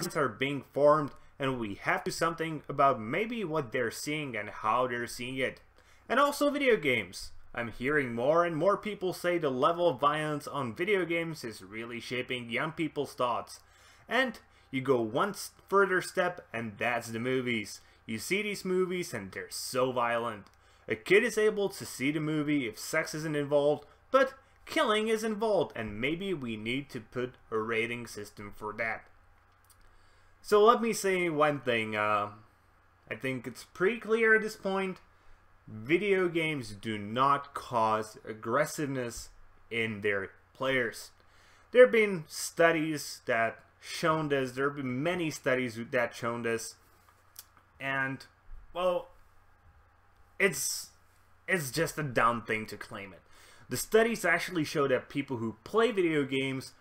arguments are being formed, and we have to do something about maybe what they're seeing and how they're seeing it. And also video games. I'm hearing more and more people say the level of violence on video games is really shaping young people's thoughts. And you go one further step, and that's the movies. You see these movies and they're so violent. A kid is able to see the movie if sex isn't involved, but killing is involved, and maybe we need to put a rating system for that. So let me say one thing. I think it's pretty clear at this point. Video games do not cause aggressiveness in their players. There have been studies that shown this. There have been many studies that shown this. And, well, it's just a dumb thing to claim it. The studies actually show that people who play video games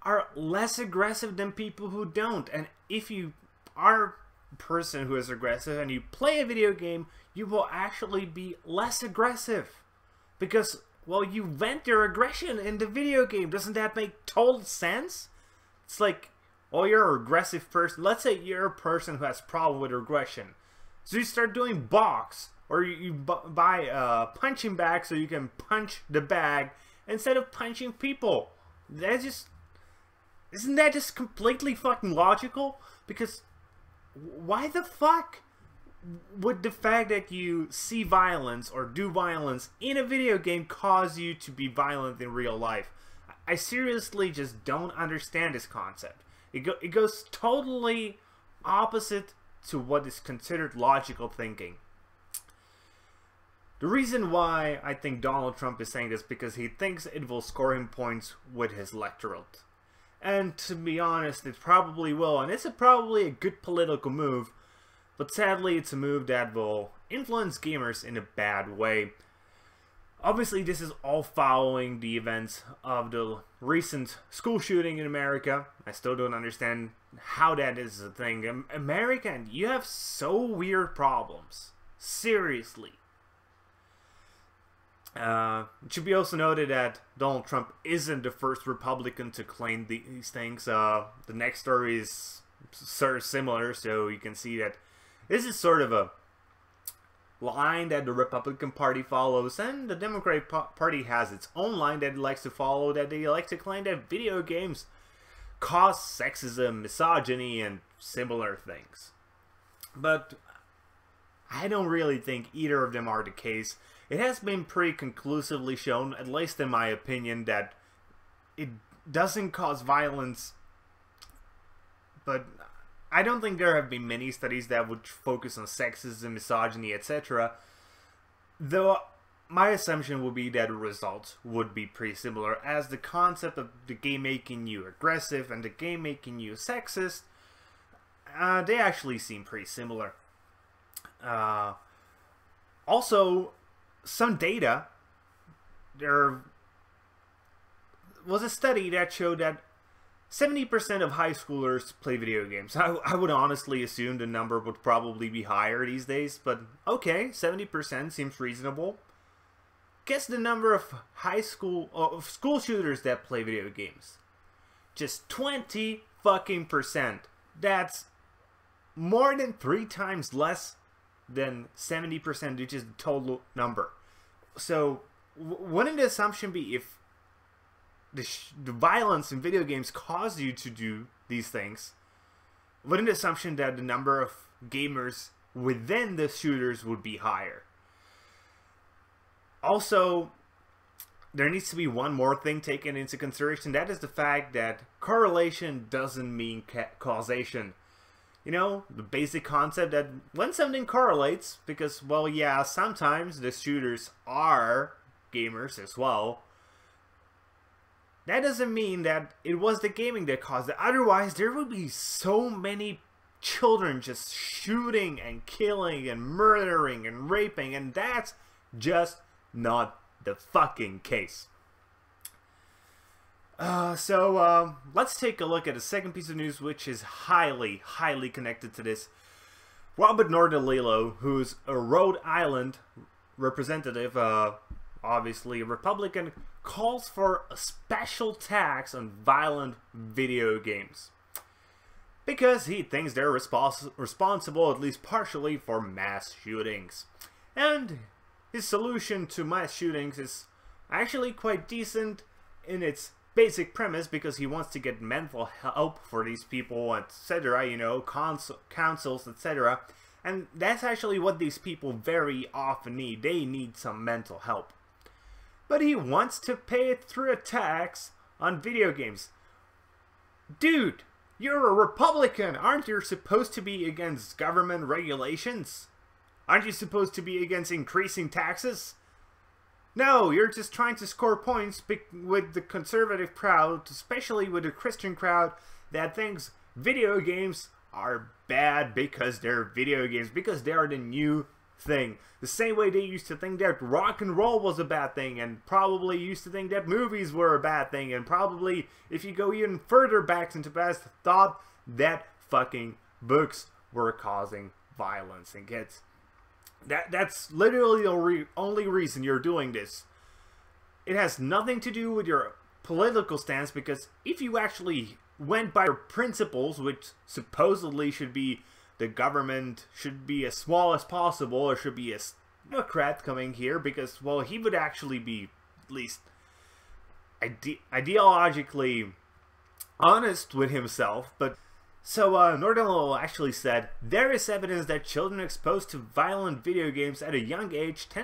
are less aggressive than people who don't. And if you are a person who is aggressive and you play a video game, you will actually be less aggressive. Because, well, you vent your aggression in the video game. Doesn't that make total sense? It's like, well, you're an aggressive person. Let's say you're a person who has a problem with aggression. So you start doing box. Or you buy a punching bag so you can punch the bag instead of punching people. That just... Isn't that just completely fucking logical? Because why the fuck would the fact that you see violence or do violence in a video game cause you to be violent in real life? I seriously just don't understand this concept. It goes totally opposite to what is considered logical thinking. The reason why I think Donald Trump is saying this because he thinks it will score him points with his electorate. And to be honest, it probably will, and it's probably a good political move, but sadly it's a move that will influence gamers in a bad way. Obviously this is all following the events of the recent school shooting in America. I still don't understand how that is a thing. America, you have so weird problems. Seriously. It should be also noted that Donald Trump isn't the first Republican to claim these things. The next story is sort of similar, so you can see that this is sort of a line that the Republican Party follows, and the Democratic Party has its own line that it likes to follow, that they like to claim that video games cause sexism, misogyny, and similar things. But I don't really think either of them are the case. It has been pretty conclusively shown, at least in my opinion, that it doesn't cause violence. But I don't think there have been many studies that would focus on sexism, misogyny, etc. Though my assumption would be that the results would be pretty similar, as the concept of the game making you aggressive and the game making you sexist, they actually seem pretty similar. Also, some data, there was a study that showed that 70% of high schoolers play video games. I would honestly assume the number would probably be higher these days, but okay, 70% seems reasonable. Guess the number of school shooters that play video games. Just 20 fucking %. That's more than 3 times less than 70%, which is the total number. So, wouldn't the assumption be if the violence in video games cause you to do these things, wouldn't the assumption that the number of gamers within the shooters would be higher? Also, there needs to be one more thing taken into consideration. That is the fact that correlation doesn't mean causation. You know, the basic concept that when something correlates, because, well, yeah, sometimes the shooters are gamers as well, that doesn't mean that it was the gaming that caused it. Otherwise, there would be so many children just shooting and killing and murdering and raping, and that's just not the fucking case. Let's take a look at the second piece of news, which is highly connected to this. Robert Nordalillo, who's a Rhode Island representative, obviously a Republican, calls for a special tax on violent video games. because he thinks they're responsible, at least partially, for mass shootings. And his solution to mass shootings is actually quite decent in its basic premise, because he wants to get mental help for these people, etc., you know, counsels, etc. And that's actually what these people very often need. They need some mental help. But he wants to pay it through a tax on video games. Dude, you're a Republican. Aren't you supposed to be against government regulations? Aren't you supposed to be against increasing taxes? No, you're just trying to score points with the conservative crowd, especially with the Christian crowd that thinks video games are bad because they're video games, because they are the new thing. The same way they used to think that rock and roll was a bad thing, and probably used to think that movies were a bad thing, and probably, if you go even further back into past, thought that fucking books were causing violence in kids. That's literally the only reason you're doing this. It has nothing to do with your political stance, because if you actually went by your principles, which supposedly should be the government should be as small as possible, or should be a Democrat coming here, because, well, he would actually be at least ideologically honest with himself. But so Northern actually said, there is evidence that children exposed to violent video games at a young age tend